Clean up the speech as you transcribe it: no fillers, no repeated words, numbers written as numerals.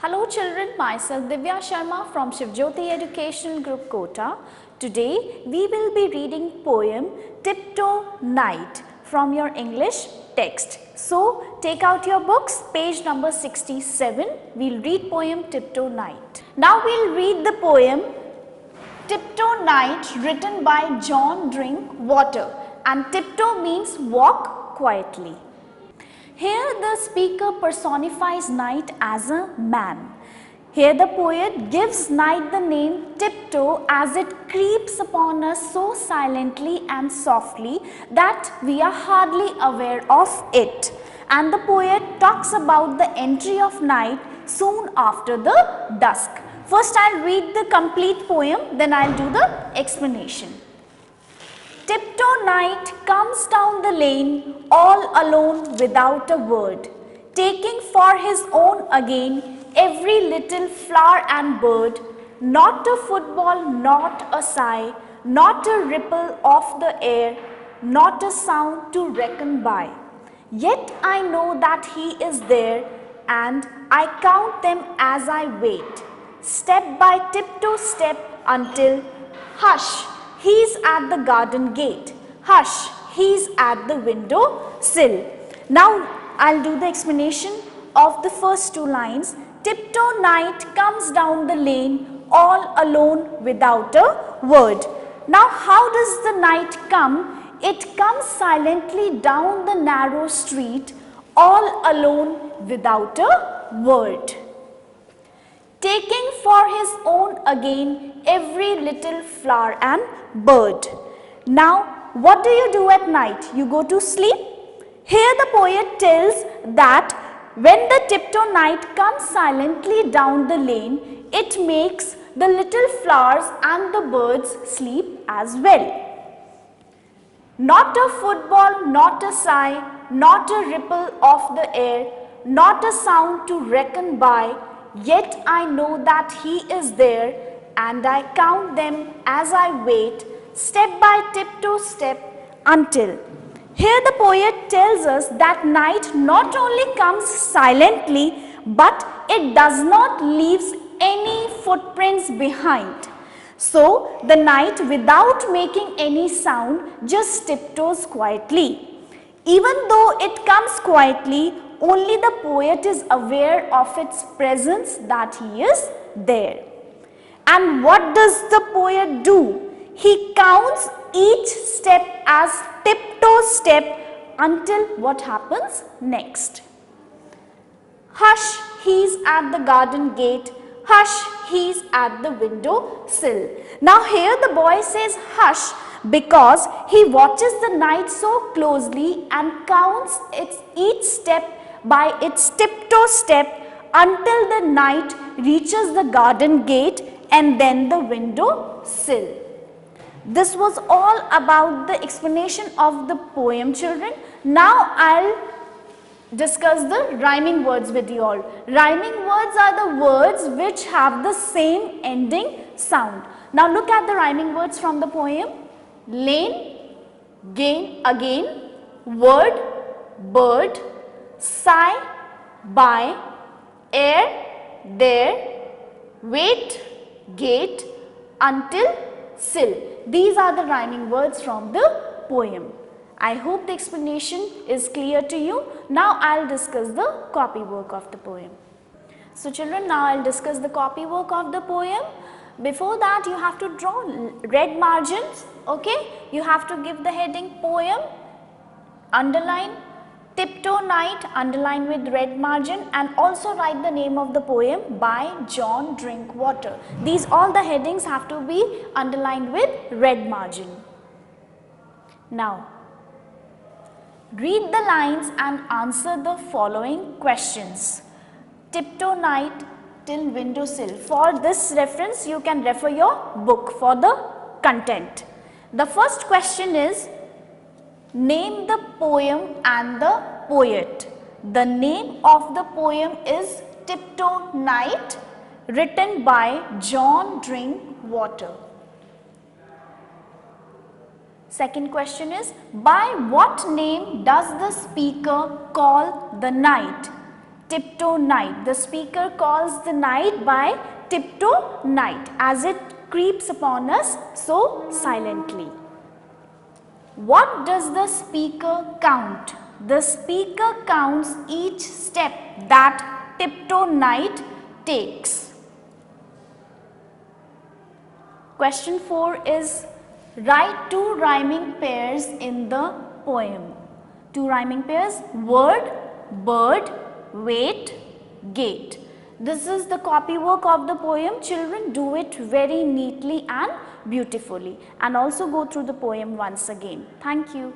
Hello children, myself Divya Sharma from Shivjyoti Educational Group Kota. Today we will be reading poem Tiptoe Night from your English text. So take out your books, page number 67. We'll read poem Tiptoe Night. Now we'll read the poem Tiptoe Night written by John Drinkwater, and tiptoe means walk quietly. Here the speaker personifies night as a man. Here the poet gives night the name tiptoe as it creeps upon us so silently and softly that we are hardly aware of it. And the poet talks about the entry of night soon after the dusk. First I'll read the complete poem, then I'll do the explanation. Tiptoe night comes down the lane all alone without a word, taking for his own again every little flower and bird, not a football, not a sigh, not a ripple of the air, not a sound to reckon by. Yet I know that he is there, and I count them as I wait, step by tiptoe step until, hush, he's at the garden gate. Hush, he's at the window sill. Now I'll do the explanation of the first two lines. Tiptoe night comes down the lane all alone without a word. Now how does the night come? It comes silently down the narrow street all alone without a word, taking for his own again every little flower and bird. Now, what do you do at night? You go to sleep? Here the poet tells that when the tiptoe night comes silently down the lane, it makes the little flowers and the birds sleep as well. Not a football, not a sigh, not a ripple of the air, not a sound to reckon by, yet I know that he is there, and I count them as I wait, step by tiptoe step until. Here the poet tells us that night not only comes silently, but it does not leave any footprints behind. So the night, without making any sound, just tiptoes quietly. Even though it comes quietly, only the poet is aware of its presence, that he is there. And what does the poet do? He counts each step as tiptoe step until what happens next. Hush, he's at the garden gate. Hush, he's at the window sill. Now here the boy says hush because he watches the night so closely and counts each step by its tiptoe step until the night reaches the garden gate and then the window sill. This was all about the explanation of the poem, children. Now I'll discuss the rhyming words with you all. Rhyming words are the words which have the same ending sound. Now look at the rhyming words from the poem. Lane, gain, again, word, bird, sigh, by, air, there, wait, gate, until, sill. These are the rhyming words from the poem. I hope the explanation is clear to you. Now I'll discuss the copywork of the poem. So children, now I'll discuss the copywork of the poem. Before that, you have to draw red margins. Okay, you have to give the heading poem, underline, tiptoe night, underline with red margin, and also write the name of the poem by John Drinkwater. These all the headings have to be underlined with red margin. Now, read the lines and answer the following questions. Tiptoe night till window sill. For this reference, you can refer your book for the content. The first question is, name the poem and the poet. The name of the poem is Tiptoe Night, written by John Drinkwater. Second question is, by what name does the speaker call the night? tiptoe night. The speaker calls the night by tiptoe night as it creeps upon us so silently. What does the speaker count? The speaker counts each step that tiptoe night takes. Question 4 is write 2 rhyming pairs in the poem. 2 rhyming pairs: word, bird, wait, gate. This is the copywork of the poem. Children, do it very neatly and beautifully, and also go through the poem once again. Thank you.